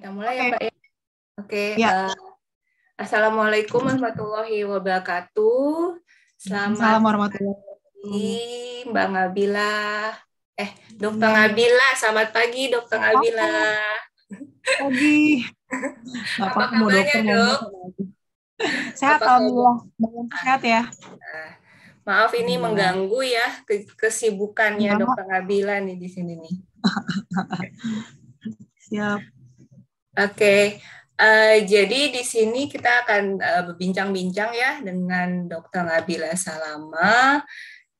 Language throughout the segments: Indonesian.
Kita mulai ya, Oke, Mbak ya. Oke, ya. Assalamualaikum warahmatullahi wabarakatuh. Selamat Assalamualaikum warahmatullahi pagi, wabarakatuh. Mbak Ngabila. Dokter Iya, Ngabila. Selamat pagi, Dokter Ngabila. apa lagi? Nggak Apa apa-apa, mau kabarnya, dokter mau Dok? apa lagi. Sehat, Apa kabar? alhamdulillah. Dengan Ah, sehat ya. ah. Maaf ini Alhamdulillah. mengganggu ya kesibukannya Enggak, Dokter Ngabila nih di sini nih. siap. Oke, jadi di sini kita akan berbincang-bincang ya dengan Dr. Nabila Salama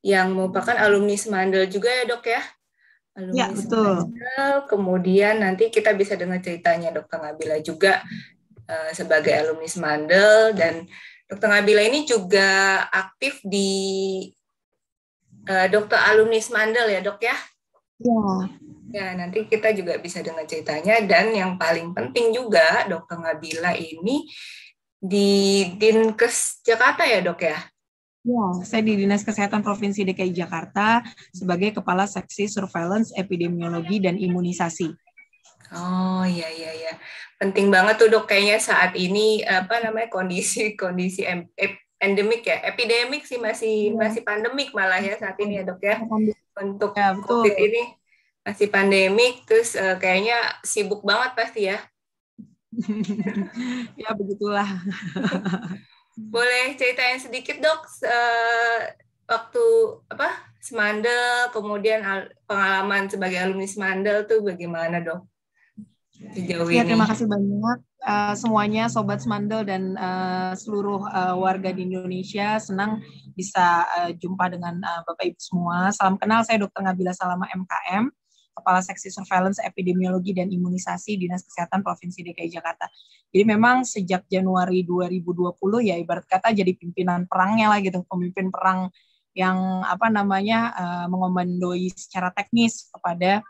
yang merupakan alumni Semandel juga ya dok ya, Ya, alumni betul. Semandel. Kemudian nanti kita bisa dengar ceritanya Dr. Nabila juga sebagai alumni Semandel, dan Dr. Nabila ini juga aktif di Dokter Alumni Semandel ya dok ya. Ya, Ya, nanti kita juga bisa dengar ceritanya, dan yang paling penting juga Dokter Nabila ini di Dinkes Jakarta ya dok ya? ya. Saya di Dinas Kesehatan Provinsi DKI Jakarta sebagai Kepala Seksi Surveillance Epidemiologi dan Imunisasi. Oh iya iya iya, penting banget tuh dok kayaknya saat ini apa namanya kondisi endemik ya, epidemik sih, masih Ya, masih pandemik malah ya saat ini ya dok ya, untuk ya betul. COVID ini masih pandemik, terus kayaknya sibuk banget pasti ya. Ya, begitulah. Boleh ceritain sedikit dok, waktu apa Semandel, kemudian pengalaman sebagai alumni Semandel tuh bagaimana dok sejauh Ya, ini? terima kasih banyak semuanya Sobat Semandel dan seluruh warga di Indonesia. Senang bisa jumpa dengan Bapak Ibu semua. Salam kenal, saya Dr. Ngabila Salama MKM, Kepala Seksi Surveillance Epidemiologi dan Imunisasi Dinas Kesehatan Provinsi DKI Jakarta. Jadi memang sejak Januari 2020 ya ibarat kata jadi pimpinan perangnya lah gitu, pemimpin perang yang mengomandoi secara teknis kepada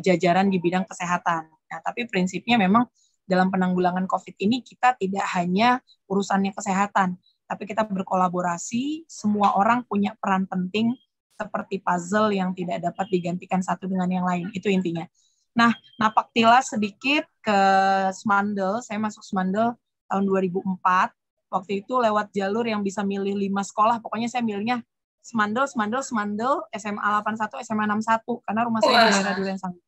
jajaran di bidang kesehatan. Nah, tapi prinsipnya memang dalam penanggulangan COVID ini kita tidak hanya urusannya kesehatan, tapi kita berkolaborasi, semua orang punya peran penting seperti puzzle yang tidak dapat digantikan satu dengan yang lain. Itu intinya. Nah, napak tilas sedikit ke Semandel. Saya masuk Semandel tahun 2004. Waktu itu lewat jalur yang bisa milih 5 sekolah. Pokoknya saya milihnya Semandel, SMA 81, SMA 61, karena rumah saya di daerah Wah, Duren Sawit.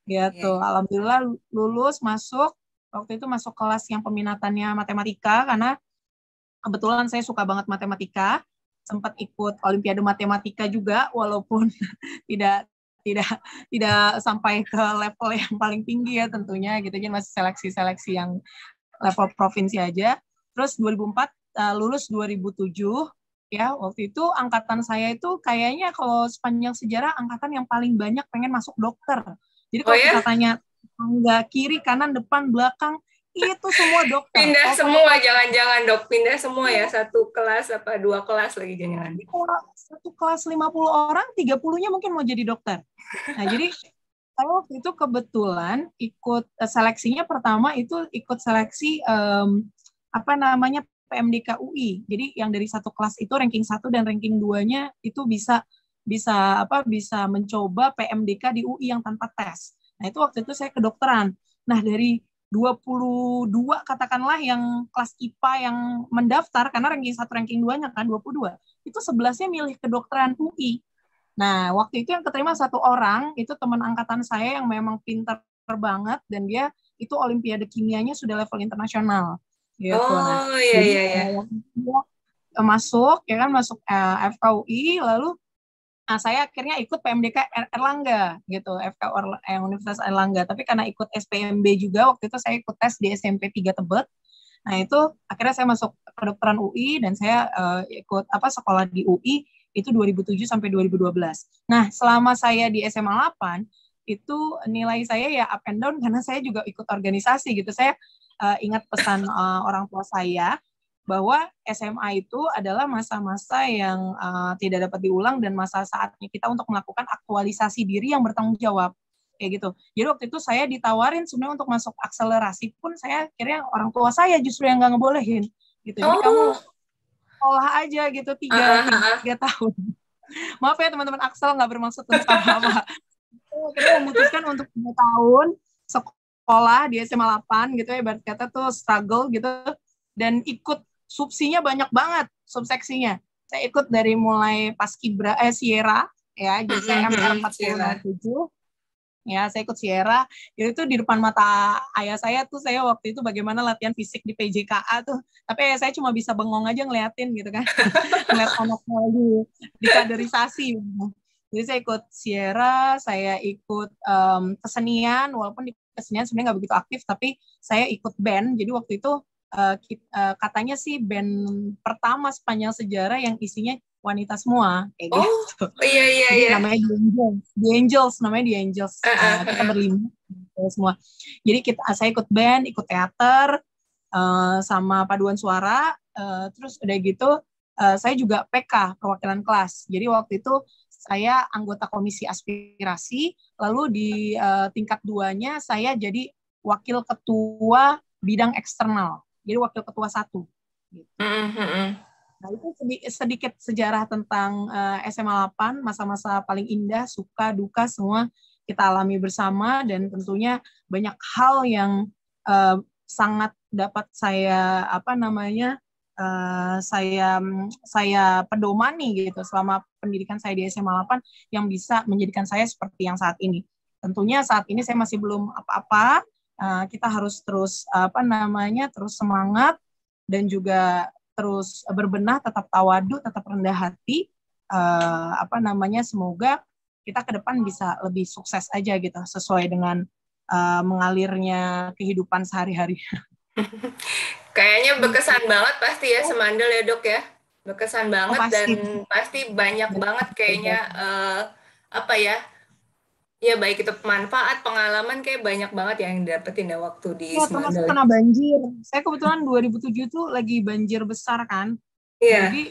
iya, Gitu. iya. Alhamdulillah lulus, masuk. Waktu itu masuk kelas yang peminatannya matematika, karena kebetulan saya suka banget matematika. Sempat ikut Olimpiade Matematika juga, walaupun tidak tidak tidak sampai ke level yang paling tinggi ya tentunya gitu, jadi masih seleksi-seleksi yang level provinsi aja. Terus 2004 lulus 2007 ya, waktu itu angkatan saya itu kayaknya kalau sepanjang sejarah angkatan yang paling banyak pengen masuk dokter. Jadi Oh kalau kita ya, tanya tangga kiri, kanan, depan, belakang, itu semua dokter. pindah Kalau satu semua, kelas, jangan-jangan dok, pindah semua ya, satu kelas apa dua kelas lagi jangan. kalau satu kelas 50 orang, 30-nya mungkin mau jadi dokter. Nah, jadi saya waktu itu kebetulan ikut seleksinya, pertama itu ikut seleksi PMDK UI. Jadi yang dari satu kelas itu ranking 1 dan ranking 2-nya itu bisa bisa mencoba PMDK di UI yang tanpa tes. Nah, itu waktu itu saya kedokteran. Nah, dari 22 katakanlah yang kelas IPA yang mendaftar, karena ranking 1 ranking 2-nya kan 22. Itu 11-nya milih kedokteran UI. Nah, waktu itu yang keterima satu orang, itu teman angkatan saya yang memang pintar banget, dan dia itu Olimpiade kimianya sudah level internasional. Gitu. Nah, Oh iya jadi iya iya. waktu itu dia masuk, ya kan, masuk FKUI, lalu saya akhirnya ikut PMDK Erlangga gitu, Universitas Erlangga. Tapi karena ikut SPMB juga, waktu itu saya ikut tes di SMP 3 Tebet. Nah, itu akhirnya saya masuk kedokteran UI, dan saya ikut sekolah di UI itu 2007 sampai 2012. Nah, selama saya di SMA 8 itu nilai saya ya up and down, karena saya juga ikut organisasi gitu. Saya ingat pesan orang tua saya bahwa SMA itu adalah masa-masa yang tidak dapat diulang, dan masa saatnya kita untuk melakukan aktualisasi diri yang bertanggung jawab kayak gitu. Jadi waktu itu saya ditawarin sebenarnya untuk masuk akselerasi, pun saya akhirnya orang tua saya justru yang nggak ngebolehin gitu. Jadi kamu Oh, sekolah aja gitu ah, ah, ah. tiga tahun. Maaf ya teman-teman, Aksel nggak bermaksud untuk apa-apa. Akhirnya memutuskan untuk 3 tahun sekolah di SMA 8 gitu ya, ibarat kata tuh struggle gitu, dan ikut subsinya banyak banget, subseksinya. Saya ikut dari mulai Paskibra, Sierra, ya, jadi saya MR Sila. 4007, ya, saya ikut Sierra, itu di depan mata ayah saya tuh, saya waktu itu bagaimana latihan fisik di PJKA tuh, tapi ayah saya cuma bisa bengong aja ngeliatin gitu kan, ngeliat anaknya lagi dikaderisasi gitu. Jadi saya ikut Sierra, saya ikut kesenian, walaupun di kesenian sebenarnya nggak begitu aktif, tapi saya ikut band. Jadi waktu itu katanya sih band pertama sepanjang sejarah yang isinya wanita semua, kayak Oh, gitu. iya iya Jadi iya. namanya The Angels, The Angels namanya The Angels. Kita berlima semua. Jadi saya ikut band, ikut teater, sama paduan suara. Terus udah gitu, saya juga PK, perwakilan kelas. Jadi waktu itu saya anggota komisi aspirasi, lalu di tingkat 2-nya saya jadi wakil ketua bidang eksternal. Jadi wakil ketua 1. Gitu. Nah, itu sedikit sejarah tentang SMA 8, masa-masa paling indah, suka, duka, semua kita alami bersama, dan tentunya banyak hal yang sangat dapat saya saya pedomani gitu selama pendidikan saya di SMA 8 yang bisa menjadikan saya seperti yang saat ini. Tentunya saat ini saya masih belum apa-apa, kita harus terus terus semangat dan juga terus berbenah, tetap tawadu, tetap rendah hati. Semoga kita ke depan bisa lebih sukses aja gitu, sesuai dengan mengalirnya kehidupan sehari-hari. Kayaknya berkesan banget pasti ya Semandel ya dok ya. Berkesan Oh banget dan pasti. pasti banyak banget kayaknya apa ya. Ya baik itu manfaat, pengalaman kayak banyak banget yang didapetin ya waktu di Ya, termasuk Semandel. kena banjir. Saya kebetulan 2007 tuh lagi banjir besar kan. Iya. Jadi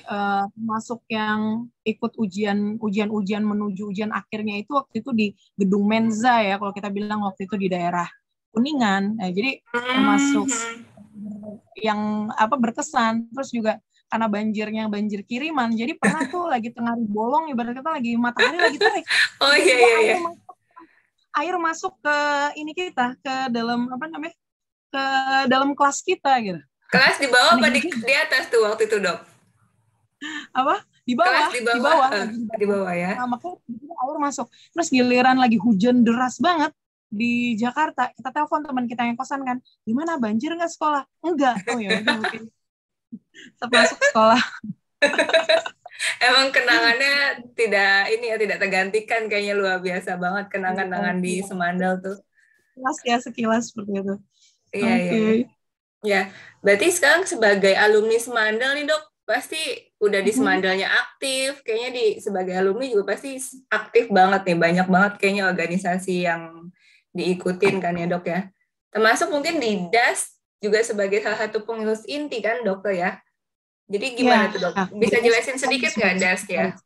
masuk yang ikut ujian menuju ujian akhirnya itu waktu itu di Gedung Menza ya, kalau kita bilang waktu itu di daerah Kuningan. Nah, jadi termasuk yang berkesan. Terus juga karena banjirnya banjir kiriman, jadi pernah tuh lagi tengah bolong, ibarat kata lagi matahari lagi terik, Oh iya tiba-tiba iya iya. air masuk ke ini kita, ke dalam ke dalam kelas kita gitu. Kelas di bawah Aneh apa juga. di atas tuh waktu itu dok? Di Kelas bawah, di di bawah, bawah lagi di di bawah. bawah ya. Nah, makanya air masuk. Terus giliran lagi hujan deras banget di Jakarta, kita telepon teman kita yang kosan kan, gimana banjir nggak sekolah? Enggak. Oh ya udah, oke. Tetap masuk sekolah. Emang kenangannya tidak tergantikan, kayaknya luar biasa banget kenangan-kenangan di Semandal tuh. Sekilas ya, sekilas seperti itu. Iya iya Oke. iya. Ya, berarti sekarang sebagai alumni Semandal nih dok, pasti udah di Semandalnya aktif, kayaknya sebagai alumni juga pasti aktif banget nih, banyak banget kayaknya organisasi yang diikutin kan ya dok ya. Termasuk mungkin di DAS juga sebagai salah satu pengurus inti kan dokter ya. Jadi gimana Ya, tuh dok? Bisa jelasin sedikit nggak DAS ya?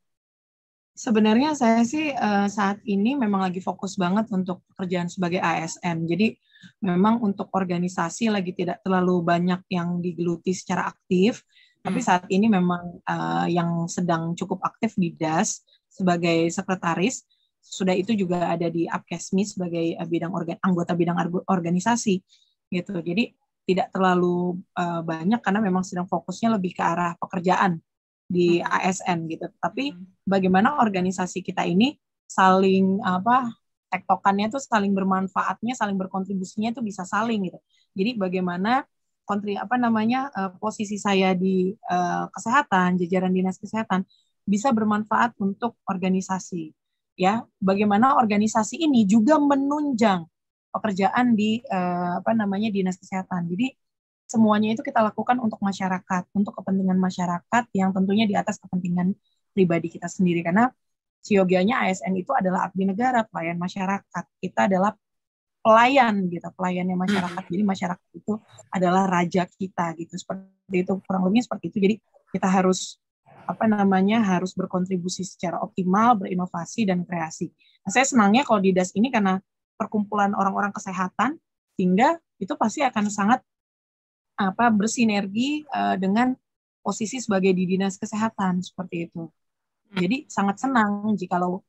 sebenarnya saya sih saat ini memang lagi fokus banget untuk pekerjaan sebagai ASN. Jadi memang untuk organisasi lagi tidak terlalu banyak yang digeluti secara aktif. Tapi saat ini memang yang sedang cukup aktif di DAS sebagai sekretaris. Sudah itu juga ada di Apkesmi sebagai anggota bidang organisasi gitu. Jadi tidak terlalu banyak karena memang sedang fokusnya lebih ke arah pekerjaan di ASN gitu. Tapi bagaimana organisasi kita ini saling tektokannya tuh saling bermanfaatnya, saling berkontribusinya tuh bisa saling gitu. Jadi bagaimana posisi saya di kesehatan, jajaran dinas kesehatan bisa bermanfaat untuk organisasi. Ya, bagaimana organisasi ini juga menunjang pekerjaan di dinas kesehatan. Jadi semuanya itu kita lakukan untuk masyarakat, untuk kepentingan masyarakat yang tentunya di atas kepentingan pribadi kita sendiri. Karena siogianya ASN itu adalah abdi negara, pelayan masyarakat. Kita adalah pelayan gitu, pelayannya masyarakat. Jadi masyarakat itu adalah raja kita gitu. Seperti itu, kurang lebihnya seperti itu. Jadi kita harus harus berkontribusi secara optimal, berinovasi dan kreasi. Nah, saya senangnya kalau di DAS ini karena perkumpulan orang-orang kesehatan, sehingga itu pasti akan sangat bersinergi dengan posisi sebagai di dinas kesehatan seperti itu. Jadi sangat senang jikalau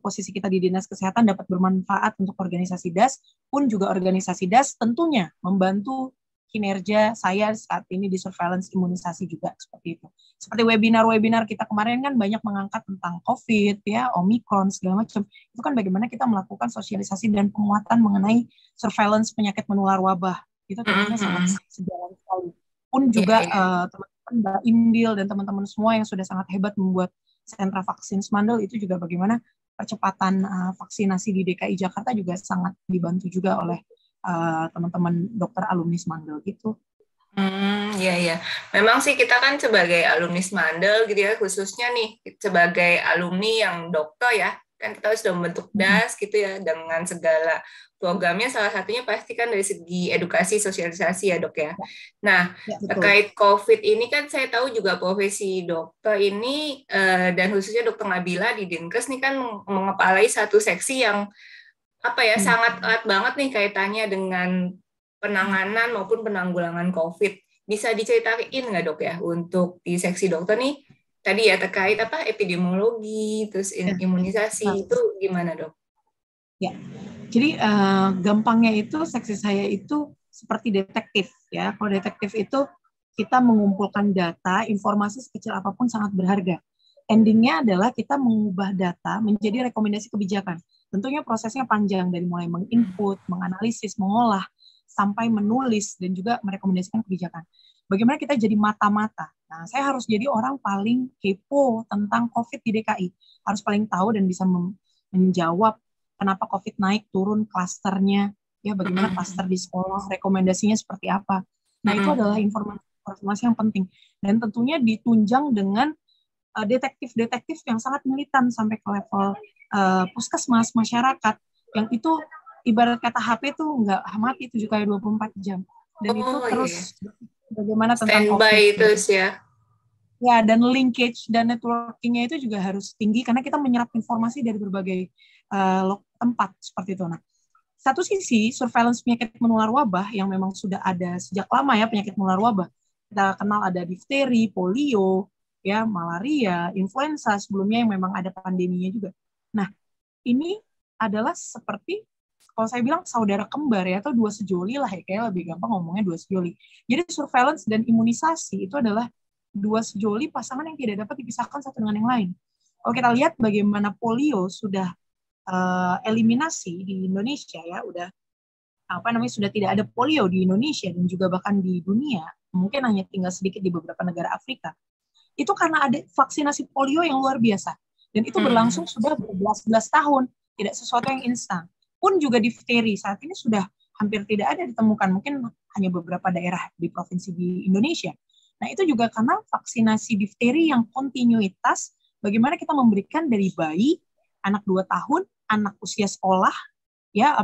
posisi kita di Dinas Kesehatan dapat bermanfaat untuk organisasi DAS, pun juga organisasi DAS tentunya membantu kinerja saya saat ini di surveillance imunisasi juga seperti itu. Seperti webinar-webinar kita kemarin kan banyak mengangkat tentang COVID, ya, Omicron, segala macam. Itu kan bagaimana kita melakukan sosialisasi dan penguatan mengenai surveillance penyakit menular wabah. Itu tentunya sangat sejalan sekali. Pun juga teman-teman Mbak Indil dan teman-teman semua yang sudah sangat hebat membuat sentra vaksin Smandel, itu juga bagaimana percepatan vaksinasi di DKI Jakarta juga sangat dibantu juga oleh teman-teman dokter alumni Smandel gitu. Ya. Memang sih kita kan sebagai alumni Smandel gitu ya, khususnya nih sebagai alumni yang dokter ya, kan kita sudah membentuk DAS gitu ya, dengan segala programnya, salah satunya pasti kan dari segi edukasi sosialisasi ya dok ya. Nah, terkait COVID ini kan saya tahu juga profesi dokter ini dan khususnya dokter Nabila di Dinkes nih kan mengepalai satu seksi yang sangat erat banget nih kaitannya dengan penanganan maupun penanggulangan COVID. Bisa diceritain nggak dok ya untuk di seksi dokter nih tadi ya terkait epidemiologi terus imunisasi itu gimana dok? Ya, jadi gampangnya itu seksi saya itu seperti detektif ya. Kalau detektif itu kita mengumpulkan data, informasi sekecil apapun sangat berharga. Endingnya adalah kita mengubah data menjadi rekomendasi kebijakan. Tentunya prosesnya panjang dari mulai menginput, menganalisis, mengolah, sampai menulis dan juga merekomendasikan kebijakan. Bagaimana kita jadi mata-mata. Nah, saya harus jadi orang paling kepo tentang COVID di DKI. Harus paling tahu dan bisa menjawab kenapa COVID naik, turun klasternya, ya bagaimana klaster di sekolah, rekomendasinya seperti apa. Nah, itu adalah informasi yang penting. Dan tentunya ditunjang dengan detektif-detektif yang sangat militan sampai ke level puskesmas, masyarakat, yang itu ibarat kata HP itu nggak mati 7x24 jam. Dan itu terus bagaimana tentang standby terus ya. Ya, dan linkage dan networking-nya itu juga harus tinggi karena kita menyerap informasi dari berbagai tempat seperti itu. Nah, satu sisi surveillance penyakit menular wabah yang memang sudah ada sejak lama ya, penyakit menular wabah. Kita kenal ada difteri, polio, ya, malaria, influenza sebelumnya yang memang ada pandeminya juga. Nah, ini adalah seperti kalau saya bilang saudara kembar ya, atau dua sejoli lah ya, kayak lebih gampang ngomongnya dua sejoli. Jadi surveillance dan imunisasi itu adalah dua sejoli pasangan yang tidak dapat dipisahkan satu dengan yang lain. Kalau kita lihat bagaimana polio sudah eliminasi di Indonesia ya, sudah tidak ada polio di Indonesia dan juga bahkan di dunia, mungkin hanya tinggal sedikit di beberapa negara Afrika. Itu karena ada vaksinasi polio yang luar biasa. Dan itu berlangsung sudah berbelas-belas tahun. Tidak sesuatu yang instan. Pun juga difteri saat ini sudah hampir tidak ada ditemukan. Mungkin hanya beberapa daerah di provinsi di Indonesia. Nah, itu juga karena vaksinasi difteri yang kontinuitas, bagaimana kita memberikan dari bayi, anak 2 tahun, anak usia sekolah, ya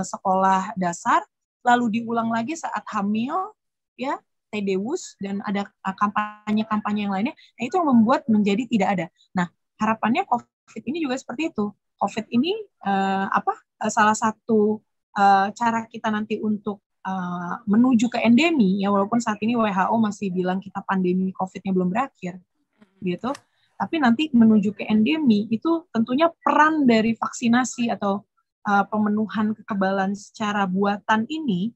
sekolah dasar, lalu diulang lagi saat hamil, ya, TDWUS, dan ada kampanye-kampanye yang lainnya. Nah, itu yang membuat menjadi tidak ada. Nah, harapannya COVID ini juga seperti itu. COVID ini salah satu cara kita nanti untuk menuju ke endemi, ya walaupun saat ini WHO masih bilang kita pandemi COVID-nya belum berakhir, gitu. Tapi nanti menuju ke endemi itu tentunya peran dari vaksinasi atau pemenuhan kekebalan secara buatan ini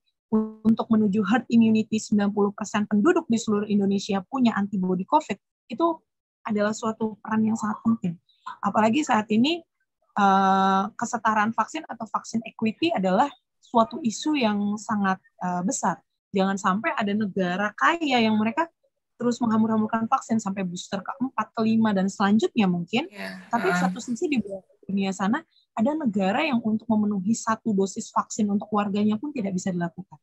untuk menuju herd immunity 90% penduduk di seluruh Indonesia punya antibodi COVID, itu adalah suatu peran yang sangat penting. Apalagi saat ini kesetaraan vaksin atau vaksin equity adalah suatu isu yang sangat besar. Jangan sampai ada negara kaya yang mereka terus menghambur-hamburkan vaksin sampai booster ke-4, ke-5, dan selanjutnya mungkin. Tapi satu sisi di dunia sana, ada negara yang untuk memenuhi 1 dosis vaksin untuk warganya pun tidak bisa dilakukan.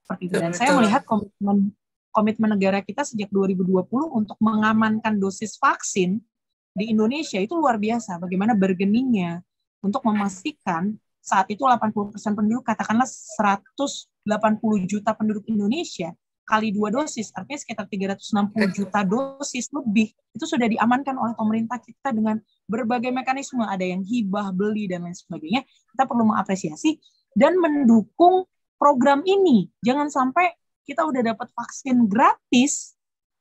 Seperti itu. Dan saya melihat komitmen negara kita sejak 2020 untuk mengamankan dosis vaksin di Indonesia itu luar biasa. Bagaimana bergeningnya untuk memastikan saat itu 80% penduduk, katakanlah 180 juta penduduk Indonesia, kali 2 dosis, artinya sekitar 360 juta dosis lebih, itu sudah diamankan oleh pemerintah kita dengan berbagai mekanisme, ada yang hibah, beli, dan lain sebagainya. Kita perlu mengapresiasi dan mendukung program ini. Jangan sampai kita udah dapat vaksin gratis,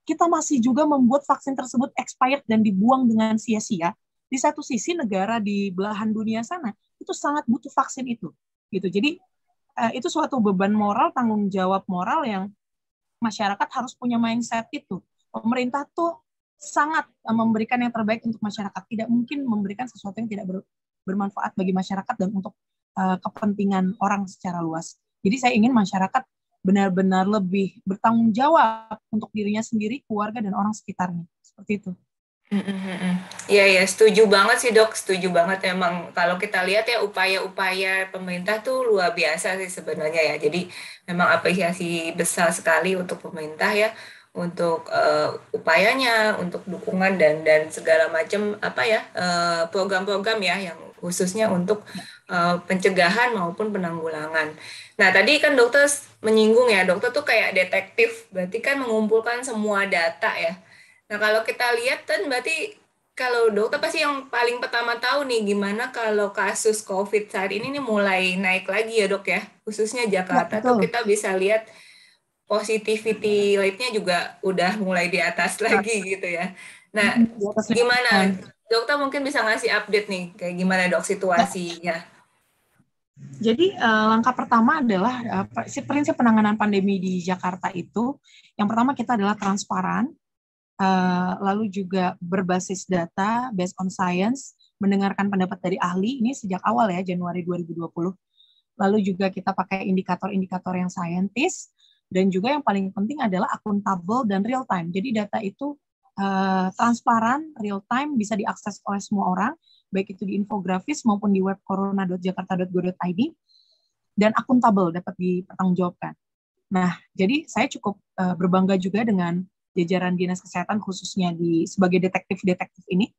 kita masih juga membuat vaksin tersebut expired dan dibuang dengan sia-sia, di satu sisi negara di belahan dunia sana itu sangat butuh vaksin itu, gitu. Jadi itu suatu beban moral, tanggung jawab moral yang masyarakat harus punya mindset itu. Pemerintah tuh sangat memberikan yang terbaik untuk masyarakat. Tidak mungkin memberikan sesuatu yang tidak bermanfaat bagi masyarakat dan untuk kepentingan orang secara luas. Jadi saya ingin masyarakat benar-benar lebih bertanggung jawab untuk dirinya sendiri, keluarga, dan orang sekitarnya. Seperti itu. Iya, ya, setuju banget sih dok, setuju banget. Emang kalau kita lihat ya upaya-upaya pemerintah tuh luar biasa sih sebenarnya ya. Jadi memang apresiasi besar sekali untuk pemerintah ya, untuk upayanya, untuk dukungan dan segala macam apa ya program-program ya yang khususnya untuk pencegahan maupun penanggulangan. Nah tadi kan dokter menyinggung ya, dokter tuh kayak detektif, berarti kan mengumpulkan semua data ya. Nah, kalau kita lihat kan berarti kalau dokter pasti yang paling pertama tahu nih gimana kalau kasus COVID saat ini nih mulai naik lagi ya dok ya. Khususnya Ya, Jakarta tuh betul. kita bisa lihat positivity rate-nya juga udah mulai di atas lagi gitu ya. Nah, Di atas 5%. gimana? Dokter mungkin bisa ngasih update nih kayak gimana dok Ya, situasinya. jadi langkah pertama adalah prinsip penanganan pandemi di Jakarta itu, yang pertama kita adalah transparan, lalu juga berbasis data, based on science, mendengarkan pendapat dari ahli, ini sejak awal ya, Januari 2020. Lalu juga kita pakai indikator-indikator yang saintis, dan juga yang paling penting adalah akuntabel dan real time. Jadi data itu transparan, real time, bisa diakses oleh semua orang, baik itu di infografis maupun di web corona.jakarta.go.id, dan akuntabel, dapat dipertanggungjawabkan. Nah, jadi saya cukup berbangga juga dengan jajaran dinas kesehatan khususnya sebagai detektif-detektif ini,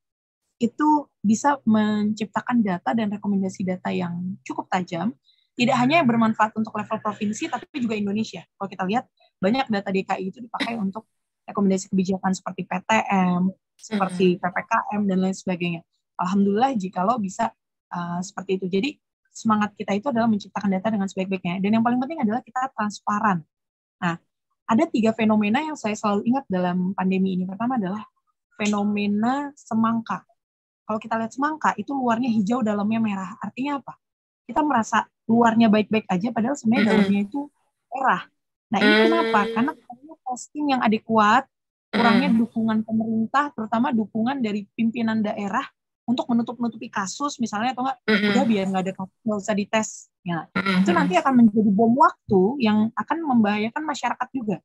itu bisa menciptakan data dan rekomendasi data yang cukup tajam, tidak hanya yang bermanfaat untuk level provinsi, tapi juga Indonesia. Kalau kita lihat, banyak data DKI itu dipakai untuk rekomendasi kebijakan seperti PTM, seperti PPKM, dan lain sebagainya. Alhamdulillah jikalau bisa seperti itu. Jadi semangat kita itu adalah menciptakan data dengan sebaik-baiknya. Dan yang paling penting adalah kita transparan. Nah, ada 3 fenomena yang saya selalu ingat dalam pandemi ini. Pertama adalah fenomena semangka. Kalau kita lihat semangka, itu luarnya hijau, dalamnya merah. Artinya apa? Kita merasa luarnya baik-baik aja, padahal sebenarnya dalamnya itu merah. Nah, ini kenapa? Karena kurangnya testing yang adekuat, kurangnya dukungan pemerintah, terutama dukungan dari pimpinan daerah untuk menutup-nutupi kasus, misalnya, atau enggak, udah biar nggak ada kasus, nggak usah dites. Ya, itu nanti akan menjadi bom waktu yang akan membahayakan masyarakat juga.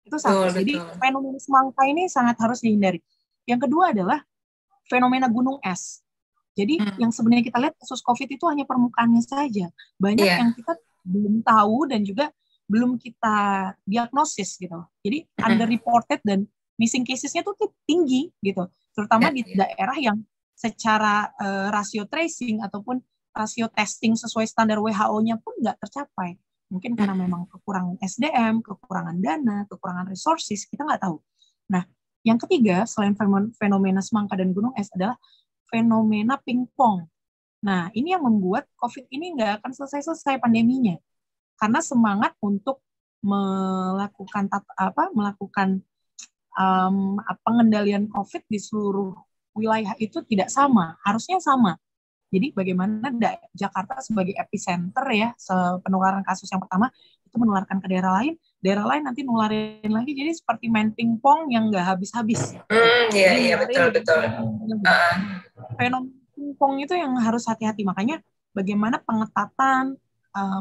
Itu satu. Jadi fenomena semangka ini sangat harus dihindari. Yang kedua adalah fenomena gunung es. Jadi yang sebenarnya kita lihat kasus COVID itu hanya permukaannya saja. Banyak yang kita belum tahu dan juga belum kita diagnosis gitu. Jadi underreported dan missing cases-nya tuh tinggi gitu. Terutama di daerah yang secara rasio tracing ataupun rasio testing sesuai standar WHO-nya pun nggak tercapai. Mungkin karena memang kekurangan SDM, kekurangan dana, kekurangan resources, kita nggak tahu. Nah, yang ketiga, selain fenomena semangka dan gunung es, adalah fenomena pingpong. Nah, ini yang membuat COVID ini nggak akan selesai-selesai pandeminya. Karena semangat untuk melakukan pengendalian COVID di seluruh wilayah itu tidak sama. Harusnya sama. Jadi bagaimana Jakarta sebagai epicenter ya, penularan kasus yang pertama itu menularkan ke daerah lain nanti nularin lagi. Jadi seperti main pingpong yang nggak habis-habis. Iya, betul. Fenomena pingpong itu yang harus hati-hati. Makanya bagaimana pengetatan,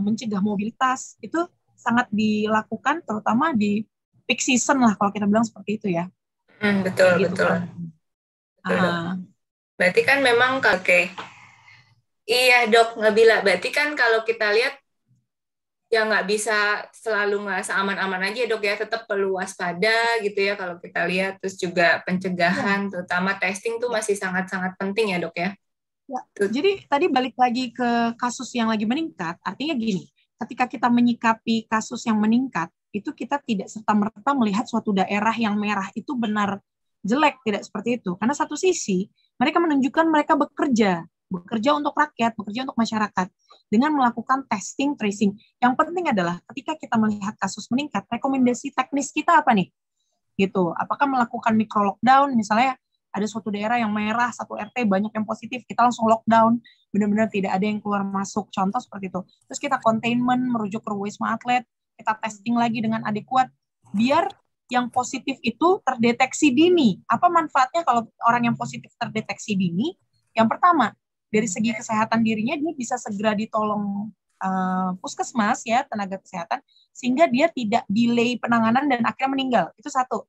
mencegah mobilitas itu sangat dilakukan, terutama di peak season lah kalau kita bilang seperti itu ya. Betul. Berarti kan memang iya dok Nabila, berarti kan kalau kita lihat ya nggak bisa selalu ngerasa aman-aman aja dok ya, tetap perlu waspada gitu ya kalau kita lihat. Terus juga pencegahan, terutama testing tuh masih sangat-sangat penting ya dok ya. Jadi tadi balik lagi ke kasus yang lagi meningkat, artinya gini, ketika kita menyikapi kasus yang meningkat, itu kita tidak serta-merta melihat suatu daerah yang merah itu benar jelek, tidak seperti itu. Karena satu sisi, mereka menunjukkan mereka bekerja untuk rakyat, bekerja untuk masyarakat, dengan melakukan testing, tracing. Yang penting adalah ketika kita melihat kasus meningkat, rekomendasi teknis kita apa nih? Gitu. Apakah melakukan micro lockdown, misalnya ada suatu daerah yang merah, satu RT banyak yang positif, kita langsung lockdown, benar-benar tidak ada yang keluar masuk, contoh seperti itu. Terus kita containment, merujuk ke Wisma Atlet, kita testing lagi dengan adekuat, biar yang positif itu terdeteksi dini. Apa manfaatnya kalau orang yang positif terdeteksi dini? Yang pertama, dari segi kesehatan dirinya, dia bisa segera ditolong puskesmas, ya, tenaga kesehatan, sehingga dia tidak delay penanganan dan akhirnya meninggal. Itu satu.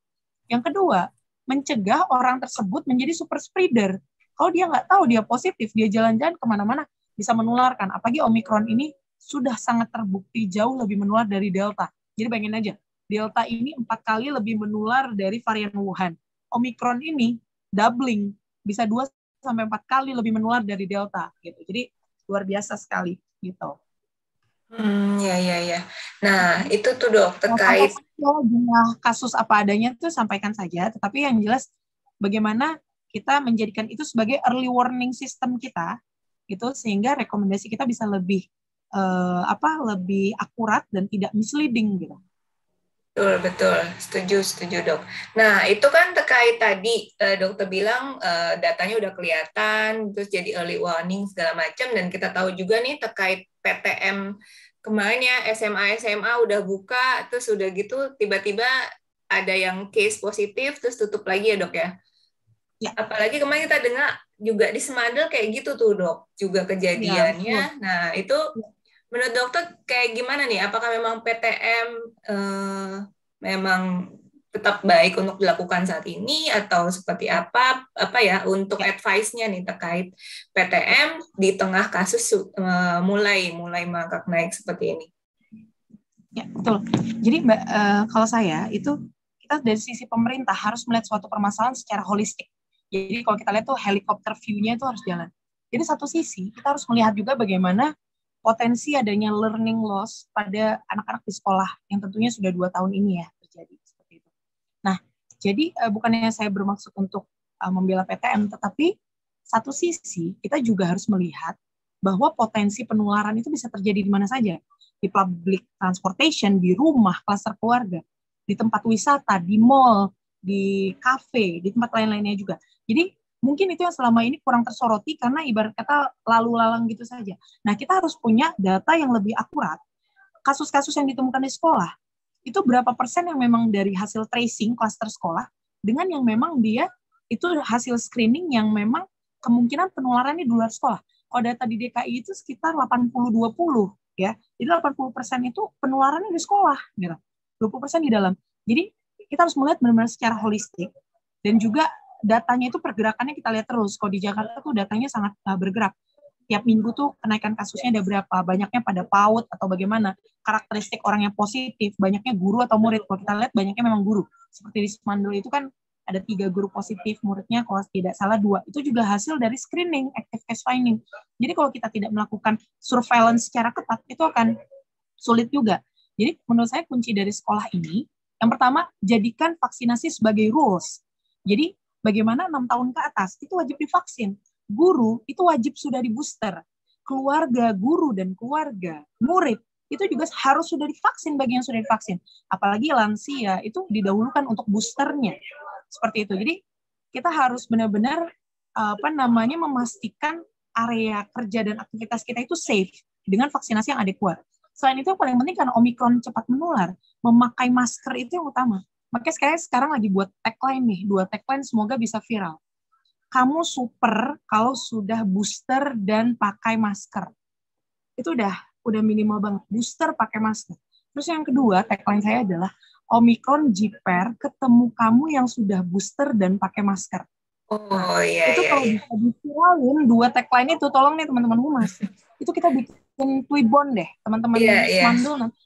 Yang kedua, mencegah orang tersebut menjadi super spreader. Kalau dia nggak tahu dia positif, dia jalan-jalan kemana-mana, bisa menularkan. Apalagi Omikron ini sudah sangat terbukti jauh lebih menular dari Delta. Jadi bayangin aja, Delta ini 4 kali lebih menular dari varian Wuhan. Omikron ini doubling, bisa 2-4 kali lebih menular dari Delta. Gitu. Jadi luar biasa sekali. Gitu. Ya. Nah, itu tuh dok, terkait jumlah kasus apa adanya itu sampaikan saja, tetapi yang jelas bagaimana kita menjadikan itu sebagai early warning system kita, gitu, sehingga rekomendasi kita bisa lebih lebih akurat dan tidak misleading gitu. Betul, setuju dok. Nah, itu kan terkait tadi dokter bilang datanya udah kelihatan, terus jadi early warning segala macam, dan kita tahu juga nih terkait PTM kemarin ya, SMA udah buka, terus udah gitu tiba-tiba ada yang case positif, terus tutup lagi ya dok ya? Ya. Apalagi kemarin kita dengar juga di Semandel kayak gitu tuh dok, juga kejadiannya. Ya, nah, itu menurut dokter kayak gimana nih? Apakah memang PTM memang tetap baik untuk dilakukan saat ini, atau seperti apa ya untuk advice-nya nih terkait PTM di tengah kasus mulai merangkak naik seperti ini? Ya, betul. Jadi Mbak, kalau saya itu kita dari sisi pemerintah harus melihat suatu permasalahan secara holistik. Jadi kalau kita lihat tuh helikopter view-nya itu harus jalan. Jadi satu sisi kita harus melihat juga bagaimana potensi adanya learning loss pada anak-anak di sekolah yang tentunya sudah 2 tahun ini ya terjadi seperti itu. Nah, jadi bukannya saya bermaksud untuk membela PTM, tetapi satu sisi kita juga harus melihat bahwa potensi penularan itu bisa terjadi di mana saja, di public transportation, di rumah, klaster keluarga, di tempat wisata, di mall, di kafe, di tempat lain-lainnya juga. Jadi mungkin itu yang selama ini kurang tersoroti karena ibarat kata lalu lalang gitu saja. Nah, kita harus punya data yang lebih akurat. Kasus-kasus yang ditemukan di sekolah, itu berapa persen yang memang dari hasil tracing klaster sekolah, dengan yang memang dia itu hasil screening yang memang kemungkinan penularannya di luar sekolah. Kalau data di DKI itu sekitar 80-20, ya. Jadi 80% itu penularannya di sekolah, gitu. 20% di dalam. Jadi kita harus melihat benar-benar secara holistik, dan juga datanya itu pergerakannya kita lihat terus. Kalau di Jakarta tuh datanya sangat bergerak. Tiap minggu tuh kenaikan kasusnya ada berapa, banyaknya pada PAUD atau bagaimana, karakteristik orang yang positif, banyaknya guru atau murid. Kalau kita lihat banyaknya memang guru. Seperti di Semandel itu kan ada 3 guru positif, muridnya kalau tidak salah 2. Itu juga hasil dari screening, active case finding. Jadi kalau kita tidak melakukan surveillance secara ketat, itu akan sulit juga. Jadi menurut saya kunci dari sekolah ini, yang pertama, jadikan vaksinasi sebagai rules. Jadi bagaimana 6 tahun ke atas, itu wajib divaksin. Guru, itu wajib sudah di-booster. Keluarga, guru dan keluarga, murid, itu juga harus sudah divaksin bagi yang sudah divaksin. Apalagi lansia, itu didahulukan untuk boosternya. Seperti itu. Jadi, kita harus benar-benar memastikan area kerja dan aktivitas kita itu safe dengan vaksinasi yang adekuat. Selain itu, yang paling penting karena Omikron cepat menular, memakai masker itu yang utama. Makanya sekarang lagi buat tagline nih, 2 tagline semoga bisa viral. Kamu super kalau sudah booster dan pakai masker. Itu udah minimal banget. Booster pakai masker. Terus yang kedua, tagline saya adalah Omikron jiper ketemu kamu yang sudah booster dan pakai masker. Itu kalau bisa diviralin 2 tagline itu, tolong nih teman-teman humas. Itu kita bikin Twibbon deh, teman-teman Semandel nanti.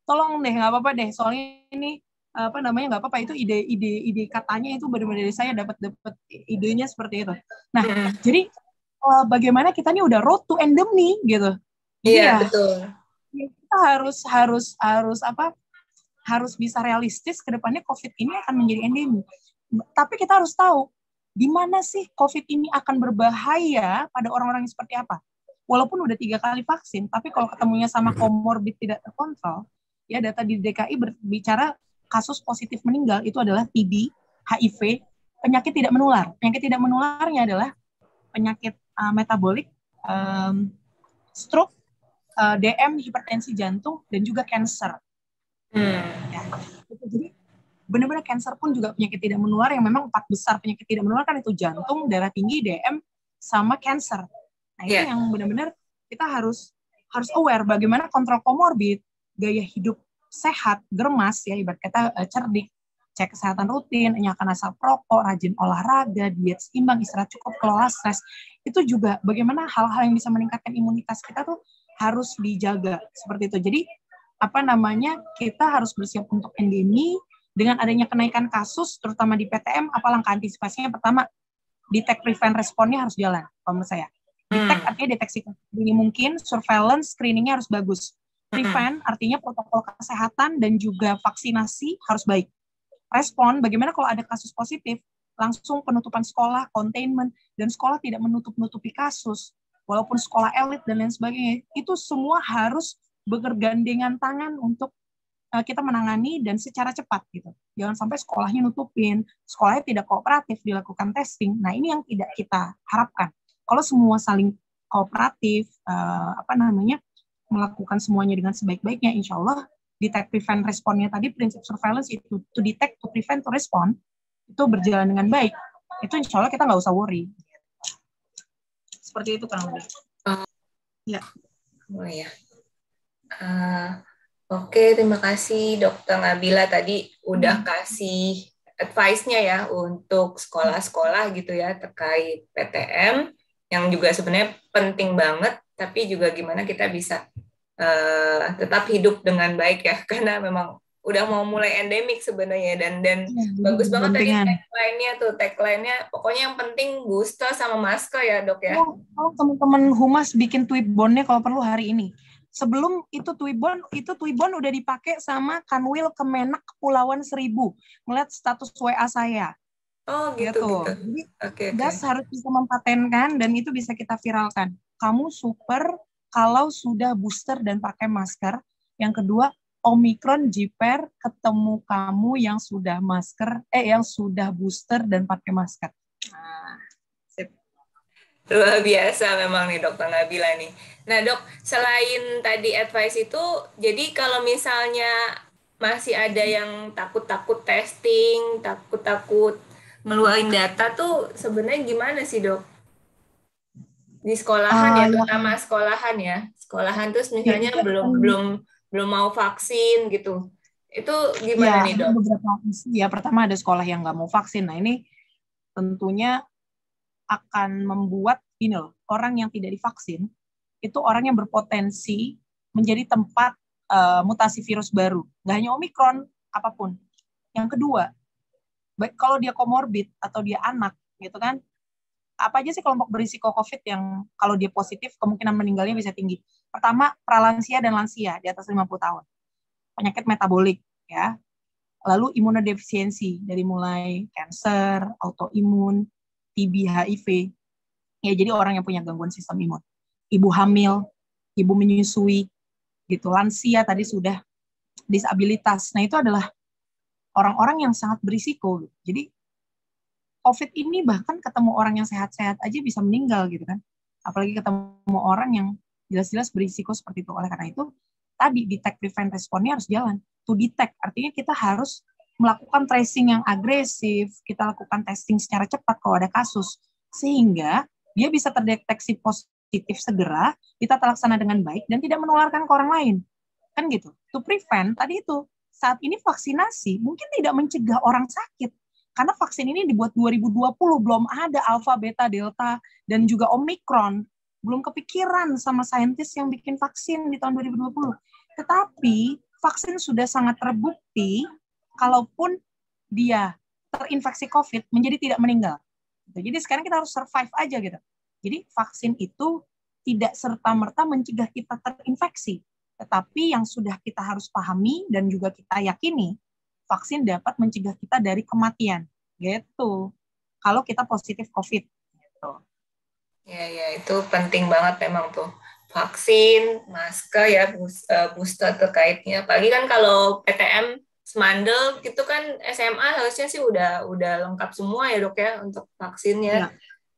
Tolong deh, nggak apa-apa deh. Soalnya ini nggak apa-apa, itu ide katanya itu benar-benar dari saya dapat idenya seperti itu. Nah, jadi bagaimana kita nih udah road to endemi gitu. Iya, betul. Kita harus bisa realistis ke depannya COVID ini akan menjadi endemi. Tapi kita harus tahu di mana sih COVID ini akan berbahaya pada orang-orang yang seperti apa. Walaupun udah 3 kali vaksin, tapi kalau ketemunya sama komorbid tidak terkontrol, ya data di DKI berbicara kasus positif meninggal itu adalah TB, HIV, penyakit tidak menular. Penyakit tidak menularnya adalah penyakit metabolik, stroke, DM, hipertensi jantung, dan juga cancer. Ya. Jadi benar-benar cancer pun juga penyakit tidak menular yang memang 4 besar penyakit tidak menular kan itu jantung, darah tinggi, DM, sama cancer. Nah itu yang benar-benar kita harus aware bagaimana kontrol komorbid, gaya hidup sehat, germas ya ibarat kata cerdik, cek kesehatan rutin, nyalakan asap rokok, rajin olahraga, diet seimbang, istirahat cukup, kelola stres. Itu juga bagaimana hal-hal yang bisa meningkatkan imunitas kita tuh harus dijaga seperti itu. Jadi kita harus bersiap untuk endemi. Dengan adanya kenaikan kasus, terutama di PTM, apa langkah antisipasinya? Pertama, detect, prevent, responnya harus jalan, kalau menurut saya. Detect artinya deteksi dini mungkin, surveillance, screeningnya harus bagus. Prevent artinya protokol kesehatan dan juga vaksinasi harus baik. Respon, bagaimana kalau ada kasus positif, langsung penutupan sekolah, containment, dan sekolah tidak menutup-nutupi kasus, walaupun sekolah elit dan lain sebagainya, itu semua harus bergandengan tangan untuk kita menangani dan secara cepat gitu. Jangan sampai sekolahnya nutupin, sekolahnya tidak kooperatif dilakukan testing. Nah ini yang tidak kita harapkan. Kalau semua saling kooperatif, melakukan semuanya dengan sebaik-baiknya, insya Allah detect, prevent, responnya tadi prinsip surveillance itu to detect, to prevent, to respond itu berjalan dengan baik. Itu insya Allah kita nggak usah worry. Seperti itu Kang Uli. Ya. Oh ya. Oke, terima kasih Dokter Nabila tadi udah kasih advice-nya ya untuk sekolah-sekolah gitu ya terkait PTM yang juga sebenarnya penting banget, tapi juga gimana kita bisa tetap hidup dengan baik ya, karena memang udah mau mulai endemik sebenarnya dan bagus banget tadi tagline-nya pokoknya yang penting booster sama masker ya Dok ya. Kalau teman-teman humas bikin tweetbone-nya kalau perlu hari ini. Sebelum itu tweetbone udah dipakai sama Kanwil Kemenak Kepulauan Seribu. Melihat status WA saya. Oh gitu. Jadi gas harus bisa mempatenkan dan itu bisa kita viralkan. Kamu super kalau sudah booster dan pakai masker. Yang kedua, Omikron jiper ketemu kamu yang sudah yang sudah booster dan pakai masker. Nah, sip. Luar biasa memang nih Dokter Nabila nih. Nah Dok, selain tadi advice itu, jadi kalau misalnya masih ada yang takut-takut testing, takut-takut ngeluarin data tuh sebenarnya gimana sih Dok? Di sekolahan ya, terutama sekolahan ya. Sekolahan terus misalnya belum mau vaksin gitu. Itu gimana nih Dok? Ya pertama ada sekolah yang nggak mau vaksin. Nah ini tentunya akan membuat orang yang tidak divaksin itu orang yang berpotensi menjadi tempat mutasi virus baru. Nggak hanya Omikron, apapun. Yang kedua, baik kalau dia komorbid atau dia anak, gitu kan, apa aja sih kelompok berisiko COVID yang kalau dia positif, kemungkinan meninggalnya bisa tinggi. Pertama, pralansia dan lansia di atas 50 tahun. Penyakit metabolik, ya. Lalu imunodefisiensi, dari mulai kanker, autoimun, TB, HIV. Ya, jadi orang yang punya gangguan sistem imun. Ibu hamil, ibu menyusui, gitu. Lansia tadi sudah disabilitas. Nah itu adalah orang-orang yang sangat berisiko. Gitu. Jadi COVID ini bahkan ketemu orang yang sehat-sehat aja bisa meninggal gitu kan. Apalagi ketemu orang yang jelas-jelas berisiko seperti itu. Oleh karena itu tadi detect, prevent, responnya harus jalan. To detect artinya kita harus melakukan tracing yang agresif, kita lakukan testing secara cepat kalau ada kasus sehingga dia bisa terdeteksi positif segera, kita terlaksana dengan baik, dan tidak menularkan ke orang lain. Kan gitu. To prevent, tadi itu, saat ini vaksinasi mungkin tidak mencegah orang sakit. Karena vaksin ini dibuat 2020, belum ada alpha, beta, delta, dan juga omikron. Belum kepikiran sama saintis yang bikin vaksin di tahun 2020. Tetapi, vaksin sudah sangat terbukti, kalaupun dia terinfeksi COVID, menjadi tidak meninggal. Jadi sekarang kita harus survive aja gitu. Jadi vaksin itu tidak serta-merta mencegah kita terinfeksi, tetapi yang sudah kita harus pahami dan juga kita yakini, vaksin dapat mencegah kita dari kematian, gitu. Kalau kita positif COVID. Gitu. Ya, itu penting banget memang tuh. Vaksin, masker ya, booster terkaitnya. Apalagi kan kalau PTM Smandel gitu kan SMA harusnya sih udah lengkap semua ya dok ya untuk vaksinnya, Ya.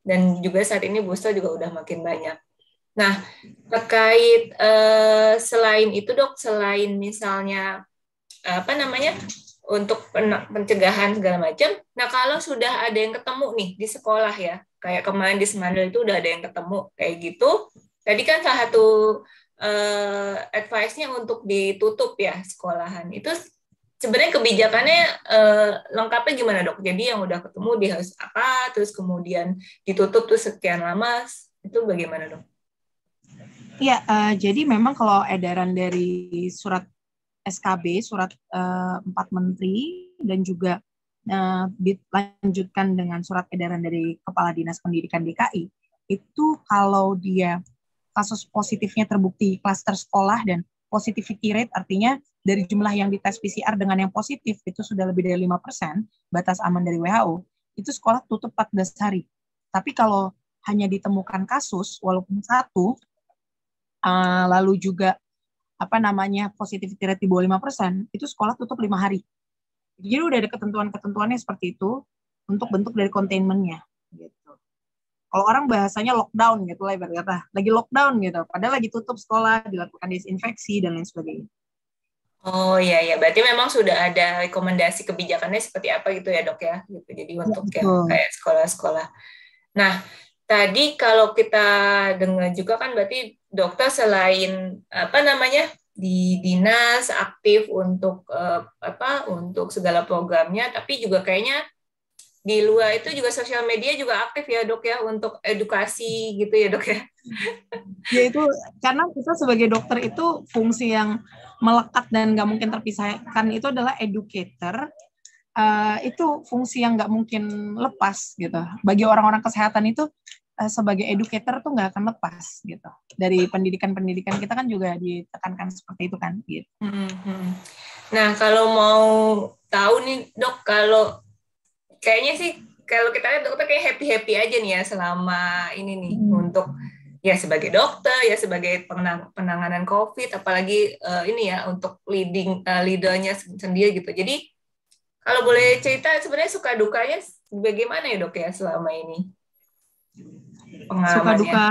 dan juga saat ini booster juga udah makin banyak. Nah, terkait selain itu dok, selain misalnya apa namanya untuk pencegahan segala macam. Nah, kalau sudah ada yang ketemu nih di sekolah ya, kayak kemarin di Semandal itu udah ada yang ketemu kayak gitu. Tadi kan salah satu advice-nya untuk ditutup ya sekolahan. Itu sebenarnya kebijakannya lengkapnya gimana dok? Jadi yang udah ketemu dia harus apa, terus kemudian ditutup tuh sekian lama, itu bagaimana dok? Iya, jadi memang kalau edaran dari surat SKB, surat 4 menteri, dan juga dilanjutkan dengan surat edaran dari Kepala Dinas Pendidikan DKI, itu kalau dia kasus positifnya terbukti klaster sekolah dan positivity rate, artinya dari jumlah yang dites PCR dengan yang positif itu sudah lebih dari 5%, batas aman dari WHO, itu sekolah tutup 14 hari. Tapi kalau hanya ditemukan kasus, walaupun satu, lalu juga positivity rate di bawah 5%, itu sekolah tutup 5 hari. Jadi udah ada ketentuan-ketentuannya seperti itu untuk bentuk dari containment-nya gitu. Kalau orang bahasanya lockdown gitu lah, ibarat kata lagi lockdown gitu, padahal lagi tutup sekolah, dilakukan disinfeksi dan lain sebagainya. Oh iya ya, berarti memang sudah ada rekomendasi kebijakannya seperti apa gitu ya dok ya, gitu. Jadi untuk Ya, yang kayak sekolah-sekolah. Nah, tadi kalau kita dengar juga kan berarti dokter selain apa namanya di dinas aktif untuk untuk segala programnya, tapi juga kayaknya di luar itu juga sosial media juga aktif ya dok ya untuk edukasi gitu ya dok ya. Ya itu karena kita sebagai dokter itu fungsi yang melekat dan nggak mungkin terpisahkan itu adalah educator. Itu fungsi yang nggak mungkin lepas gitu. Bagi orang-orang kesehatan itu sebagai educator tuh nggak akan lepas gitu. Dari pendidikan-pendidikan kita kan juga ditekankan seperti itu kan. Gitu. Nah kalau mau tahu nih dok, kalau kayaknya sih kalau kita lihat dokter kayak happy-happy aja nih ya selama ini nih untuk ya sebagai dokter ya sebagai penanganan COVID, apalagi ini ya untuk leadernya sendiri gitu. Jadi kalau boleh cerita sebenarnya suka dukanya bagaimana ya dok ya selama ini Suka pengalamannya? duka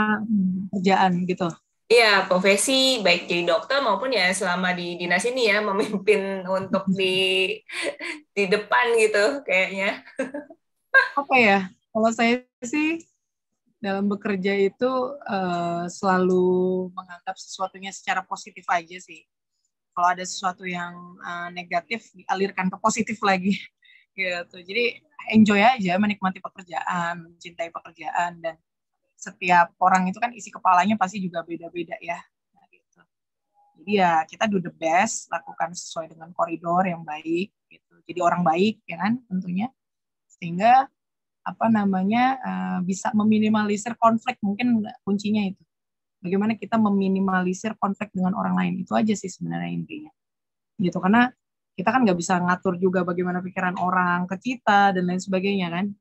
kerjaan gitu. Iya, profesi baik jadi dokter maupun ya selama di dinas ini ya memimpin untuk di depan gitu kayaknya. Apa ya? Kalau saya sih dalam bekerja itu selalu menganggap sesuatunya secara positif aja sih. Kalau ada sesuatu yang negatif, dialirkan ke positif lagi. Gitu. Jadi enjoy aja, menikmati pekerjaan, mencintai pekerjaan, dan setiap orang itu kan isi kepalanya pasti juga beda-beda ya. Nah, gitu. Jadi ya kita do the best, lakukan sesuai dengan koridor yang baik. Gitu. Jadi orang baik, ya kan, tentunya. Sehingga bisa meminimalisir konflik, mungkin kuncinya itu. Bagaimana kita meminimalisir konflik dengan orang lain, itu aja sih sebenarnya intinya. Gitu, karena kita kan nggak bisa ngatur juga bagaimana pikiran orang ke kita dan lain sebagainya kan.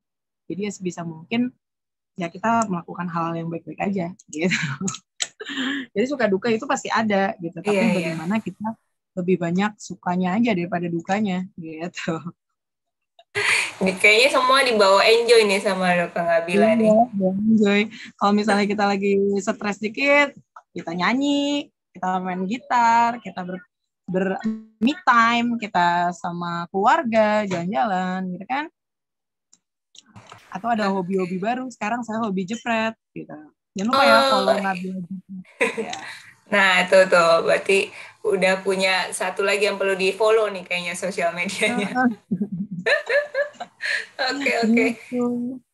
Jadi ya sebisa mungkin ya kita melakukan hal yang baik-baik aja gitu. Jadi suka duka itu pasti ada gitu, Iya, tapi iya. bagaimana kita lebih banyak sukanya aja daripada dukanya gitu. Kayaknya semua dibawa enjoy nih sama Dokter Nabila nih. Iya, enjoy. Kalau misalnya kita lagi stres dikit, kita nyanyi, kita main gitar, kita ber me time, kita sama keluarga, jalan-jalan, gitu kan. Atau ada hobi-hobi baru, sekarang saya hobi jepret, gitu. Jangan lupa ya follow Oh, Nabila. Ya. nah itu tuh berarti udah punya satu lagi yang perlu di follow nih kayaknya sosial medianya. Oke, oke. Gitu.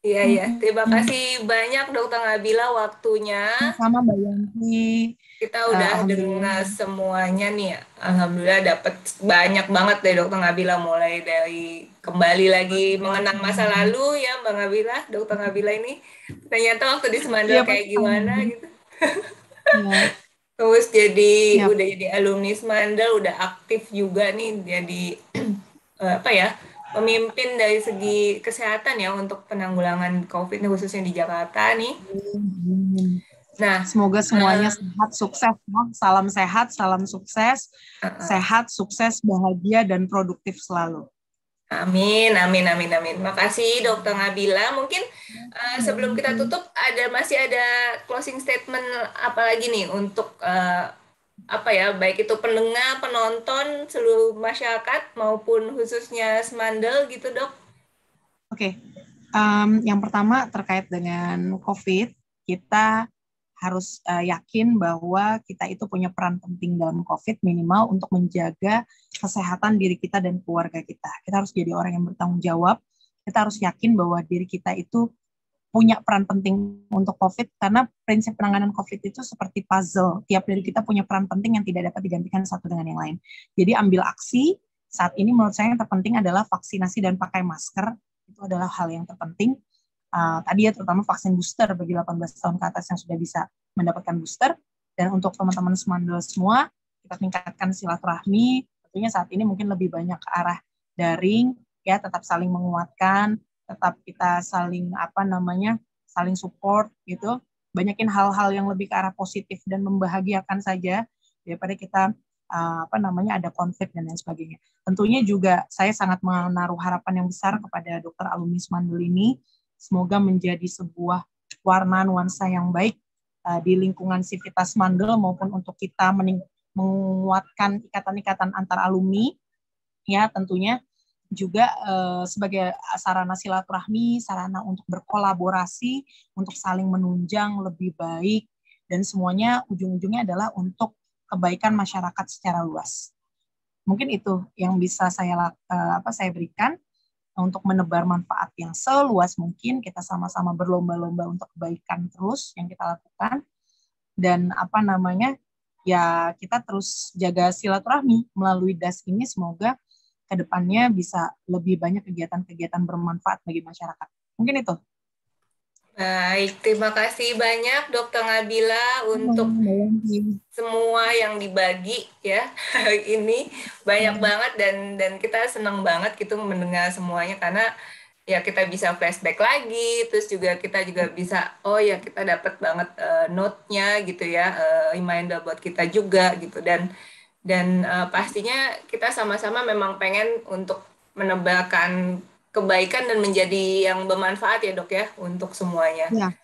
Iya, iya. Terima kasih banyak Dokter Nabila waktunya. Sama Mbak Yanti. Kita udah Alhamdulillah. dengar semuanya nih ya. Alhamdulillah dapat banyak banget dari Dokter Nabila, mulai dari kembali lagi mengenang masa lalu ya Mbak Nabila, Dokter Nabila ini. Ternyata waktu di Semandal Iya, kayak pasti. gimana gitu. Ya, Terus siap. udah jadi alumni Semandal, udah aktif juga nih jadi apa ya? Pemimpin dari segi kesehatan ya untuk penanggulangan COVID khususnya di Jakarta nih. Nah, semoga semuanya sehat, sukses. Salam sehat, salam sukses, sehat, sukses, bahagia, dan produktif selalu. Amin, amin, amin, amin. Makasih Dokter Nabila. Mungkin sebelum kita tutup, masih ada closing statement apa lagi nih untuk apa ya, baik itu pendengar, penonton, seluruh masyarakat maupun khususnya Semandel gitu, Dok? Oke. Yang pertama terkait dengan COVID, kita harus yakin bahwa kita itu punya peran penting dalam COVID minimal untuk menjaga kesehatan diri kita dan keluarga kita. Kita harus jadi orang yang bertanggung jawab. Kita harus yakin bahwa diri kita itu punya peran penting untuk COVID karena prinsip penanganan COVID itu seperti puzzle. Tiap dari kita punya peran penting yang tidak dapat digantikan satu dengan yang lain. Jadi ambil aksi. Saat ini menurut saya yang terpenting adalah vaksinasi dan pakai masker. Itu adalah hal yang terpenting. Tadi ya terutama vaksin booster bagi 18 tahun ke atas yang sudah bisa mendapatkan booster. Dan untuk teman-teman Semandel semua, kita tingkatkan silaturahmi. Tentunya saat ini mungkin lebih banyak ke arah daring, ya tetap saling menguatkan, tetap kita saling saling support gitu. Banyakin hal-hal yang lebih ke arah positif dan membahagiakan saja daripada kita ada konflik dan lain sebagainya. Tentunya juga saya sangat menaruh harapan yang besar kepada dokter alumni Semandel ini. Semoga menjadi sebuah warna nuansa yang baik di lingkungan Sivitas Semandel maupun untuk kita menguatkan ikatan-ikatan antar alumni. Ya, tentunya juga sebagai sarana silaturahmi, sarana untuk berkolaborasi, untuk saling menunjang lebih baik, dan semuanya ujung-ujungnya adalah untuk kebaikan masyarakat secara luas. Mungkin itu yang bisa saya berikan untuk menebar manfaat yang seluas mungkin. Kita sama-sama berlomba-lomba untuk kebaikan terus yang kita lakukan, dan ya kita terus jaga silaturahmi melalui DAS ini. Semoga kedepannya bisa lebih banyak kegiatan-kegiatan bermanfaat bagi masyarakat. Mungkin itu. Baik, terima kasih banyak Dokter Nabila untuk semua yang dibagi ya hari ini. Banyak banget dan kita senang banget gitu mendengar semuanya karena ya kita bisa flashback lagi, terus juga kita juga bisa kita dapat banget note-nya gitu ya, reminder buat kita juga gitu, dan pastinya kita sama-sama memang pengen untuk menebarkan kebaikan dan menjadi yang bermanfaat ya Dok ya untuk semuanya. Ya.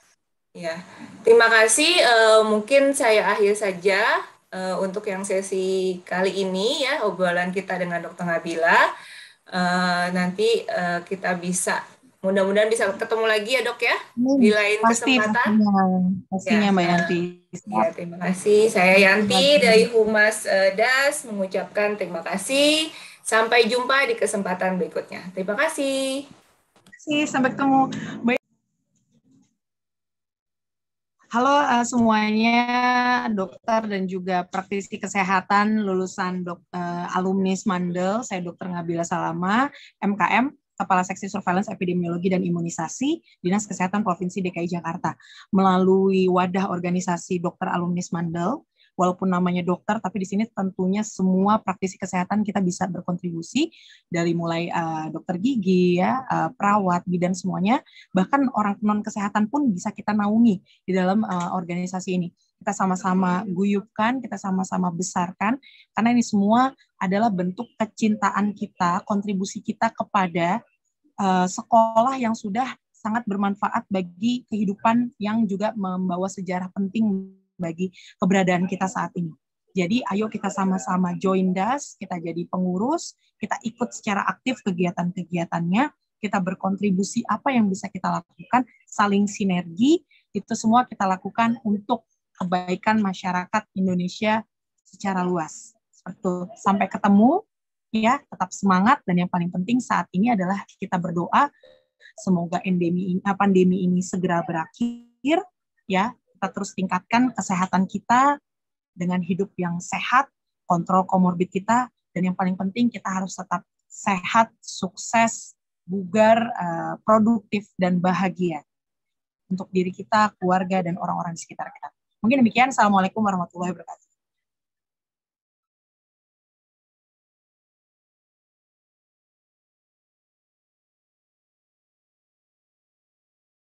Ya, terima kasih. Mungkin saya akhir saja untuk yang sesi kali ini ya, obrolan kita dengan Dokter Nabila. Nanti kita bisa mudah-mudahan bisa ketemu lagi ya Dok ya di lain kesempatan. Pastinya Mbak Yanti. Ya, terima kasih. Saya Yanti dari Humas DAS mengucapkan terima kasih. Sampai jumpa di kesempatan berikutnya. Terima kasih. Sampai ketemu. Halo semuanya, dokter dan juga praktisi kesehatan lulusan alumni Semandel. Saya Dr. Nabila Salama, MKM, Kepala Seksi Surveillance Epidemiologi dan Imunisasi, Dinas Kesehatan Provinsi DKI Jakarta. Melalui wadah organisasi dokter alumni Semandel, walaupun namanya dokter, tapi di sini tentunya semua praktisi kesehatan kita bisa berkontribusi, dari mulai dokter gigi, perawat, bidan semuanya, bahkan orang non kesehatan pun bisa kita naungi di dalam organisasi ini. Kita sama-sama guyupkan, kita sama-sama besarkan, karena ini semua adalah bentuk kecintaan kita, kontribusi kita kepada sekolah yang sudah sangat bermanfaat bagi kehidupan, yang juga membawa sejarah penting bagi keberadaan kita saat ini. Jadi ayo kita sama-sama join DAS, kita jadi pengurus, kita ikut secara aktif kegiatan-kegiatannya, kita berkontribusi apa yang bisa kita lakukan, saling sinergi, itu semua kita lakukan untuk kebaikan masyarakat Indonesia secara luas. Seperti itu. Sampai ketemu, ya, tetap semangat, dan yang paling penting saat ini adalah kita berdoa semoga pandemi ini segera berakhir, ya. Kita terus tingkatkan kesehatan kita dengan hidup yang sehat, kontrol komorbid kita, dan yang paling penting kita harus tetap sehat, sukses, bugar, produktif, dan bahagia untuk diri kita, keluarga, dan orang-orang di sekitar kita. Mungkin demikian. Assalamualaikum warahmatullahi wabarakatuh.